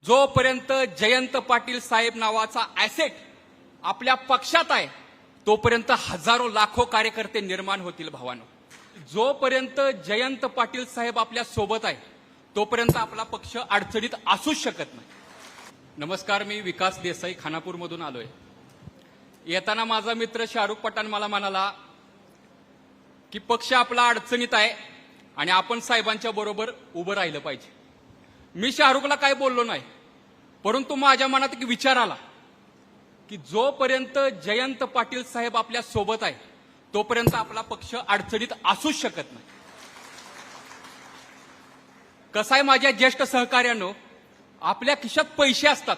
जोपर्यंत जयंत पाटील साहेब नावाचा ऍसेट आपल्या पक्षात आहे तोपर्यंत हजारो लाखो कार्यकर्ते निर्माण होतील भावानो. जोपर्यंत जयंत पाटील साहेब आपल्या सोबत आहे तोपर्यंत आपला पक्ष अडचणीत असूच शकत नाही. नमस्कार, मी विकास देसाई खानापूरमधून आलोय. येताना माझा मित्र शाहरुख पठाण मला म्हणाला की पक्ष आपला अडचणीत आहे आणि आपण साहेबांच्या बरोबर उभं राहिलं पाहिजे. मी शाहरुखला काय बोललो नाही, परंतु माझ्या मनात एक विचार आला की जोपर्यंत जयंत पाटील साहेब आपल्या सोबत आहे तोपर्यंत आपला पक्ष अडचणीत असूच शकत नाही. कसं आहे माझ्या ज्येष्ठ सहकार्यांनो, आपल्या खिशात पैसे असतात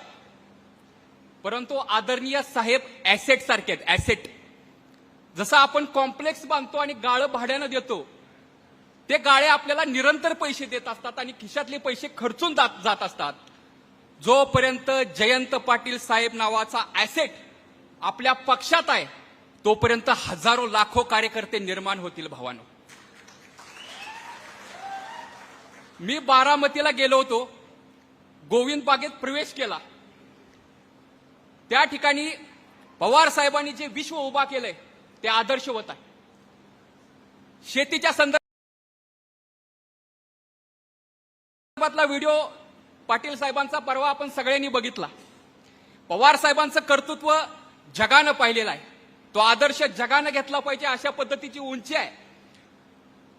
परंतु आदरणीय साहेब ऍसेट सारखे आहेत. ऍसेट जसं आपण कॉम्प्लेक्स बांधतो आणि गाळं भाड्यानं देतो, ते गाळे आपल्याला निरंतर पैसे देत असतात आणि खिशातले पैसे खर्चून जात असतात. जोपर्यंत जयंत पाटील साहेब नावाचा ऍसेट आपल्या पक्षात आहे तोपर्यंत हजारो लाखो कार्यकर्ते निर्माण होतील भावानो. मी बारामतीला गेलो होतो, गोविंद बागेत प्रवेश केला. त्या ठिकाणी पवार साहेबांनी जे विश्व उभा केलंय ते आदर्शवत आहे. शेतीच्या संदर्भातला व्हिडिओ पाटील साहेबांचा परवा आपण सगळ्यांनी बघितला. पवार साहेबांचं कर्तृत्व जगानं पाहिलेलं आहे, तो आदर्श जगानं घेतला पाहिजे अशा पद्धतीची उंची आहे.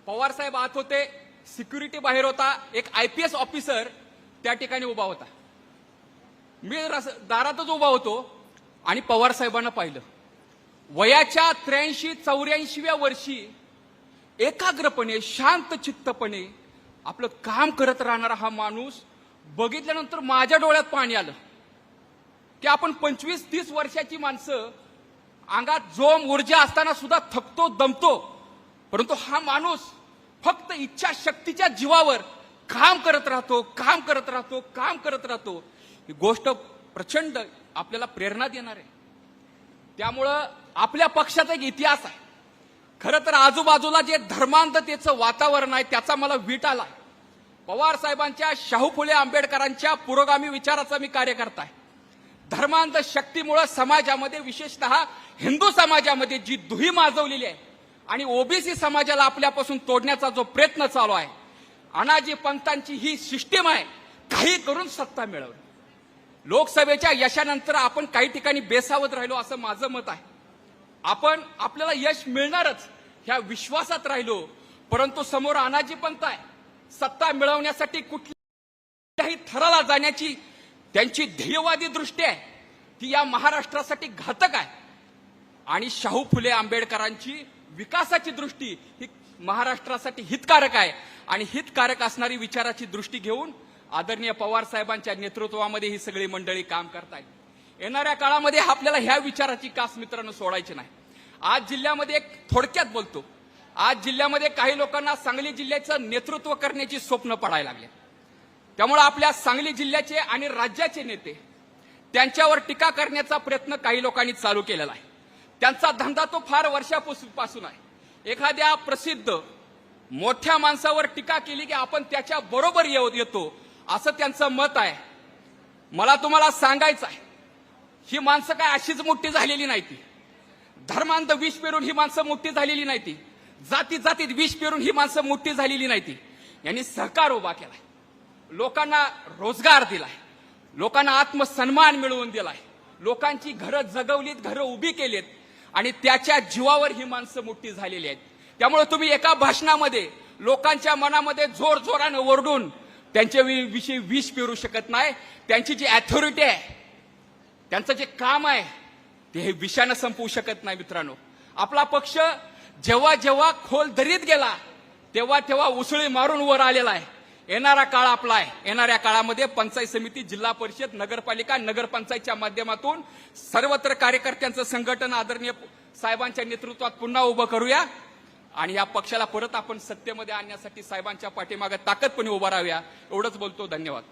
पवार साहेब आत होते, सिक्युरिटी बाहेर होता, एक IPS ऑफिसर त्या ठिकाणी उभा होता. मी दारातच उभा होतो आणि पवार साहेबांना पाहिलं. वयाच्या 83-84व्या वर्षी एकाग्रपणे शांत चित्तपणे आपलं काम करत राहणारा हा माणूस बघितल्यानंतर माझ्या डोळ्यात पाणी आलं की आपण 25-30 वर्षाची माणसं अंगात जोम ऊर्जा असताना सुद्धा थकतो, दमतो, परंतु हा माणूस फक्त इच्छाशक्तीच्या जीवावर काम करत राहतो. ही गोष्ट प्रचंड आपल्याला प्रेरणा देणार आहे. त्यामुळं आपल्या पक्षाचा एक इतिहास आहे. खरं तर आजूबाजूला जे धर्मांधतेचं वातावरण आहे त्याचा मला वीट आला. पवार साहेबांच्या, शाहू फुले आंबेडकरांच्या पुरोगामी विचाराचा मी कार्यकर्ता आहे. धर्मांध शक्तीमुळे समाजामध्ये, विशेषतः हिंदू समाजामध्ये जी दुही माजवलेली आहे आणि ओबीसी समाजाला आपल्यापासून तोडण्याचा जो प्रयत्न चालू आहे, अनाजी पंथांची ही सिस्टीम आहे, काही करून सत्ता मिळवली. लोकसभेच्या यशानंतर आपण काही ठिकाणी बेसावध राहिलो असं माझं मत आहे. आपल्याला यश मिळणारच ह्या विश्वासात राहिलो, परंतु समोर अनाजी पंथ आहे. सत्ता मिळवण्यासाठी कुठल्याही थराला जाण्याची त्यांची ध्येयवादी दृष्टी आहे ती या महाराष्ट्रासाठी घातक आहे. आणि शाहू फुले आंबेडकरांची विकासाची दृष्टी ही महाराष्ट्रासाठी हितकारक आहे. आणि हितकारक असणारी विचाराची दृष्टी घेऊन आदरणीय पवार साहेबांच्या नेतृत्वामध्ये ही सगळी मंडळी काम करतायत. येणाऱ्या काळामध्ये आपल्याला ह्या विचाराची कास मित्रांनो सोडायची नाही. आज जिल्ह्यामध्ये एक थोडक्यात बोलतो, आज जिल्ह्यामध्ये काही लोकांना सांगली जिल्ह्याचं नेतृत्व करण्याची स्वप्न पडायला लागले. त्यामुळे आपल्या सांगली जिल्ह्याचे आणि राज्याचे नेते त्यांच्यावर टीका करण्याचा प्रयत्न काही लोकांनी चालू केलेला आहे. त्यांचा धंदा तो फार वर्षापासून आहे. एखाद्या प्रसिद्ध मोठ्या माणसावर टीका केली की आपण त्याच्या बरोबर येतो असं त्यांचं मत आहे. मला तुम्हाला सांगायचं आहे, ही माणसं काय अशीच मोठी झालेली नाही. ती धर्मांध विष पेरून ही माणसं मोठी झालेली नाही. ती जातीत विष पेरून ही माणसं मोठी झालेली नाही. ती यांनी सहकार उभा केलाय, लोकांना रोजगार दिलाय, लोकांना आत्मसन्मान मिळवून दिलाय, लोकांची घरं जगवलीत, घरं उभी केलीत आणि त्याच्या जीवावर ही माणसं मोठी झालेली आहेत. त्यामुळे तुम्ही एका भाषणामध्ये लोकांच्या मनामध्ये जोर जोरानं ओरडून त्यांच्या विषयी विष पेरू शकत नाही. त्यांची जी अथॉरिटी आहे, त्यांचं जे काम आहे ते हे विषानं संपवू शकत नाही. मित्रांनो, आपला पक्ष जेव्हा जेव्हा खोल दरीत गेला तेव्हा तेव्हा उसळी मारून वर आलेला आहे. येणारा काळ आपला आहे. येणाऱ्या काळामध्ये पंचायत समिती, जिल्हा परिषद, नगरपालिका, नगरपंचायतच्या माध्यमातून सर्वत्र कार्यकर्त्यांचं संघटन आदरणीय साहेबांच्या नेतृत्वात पुन्हा उभं करूया आणि या पक्षाला परत आपण सत्तेमध्ये आणण्यासाठी साहेबांच्या पाठीमागे ताकदपणे उभा राहूया. एवढंच बोलतो. धन्यवाद.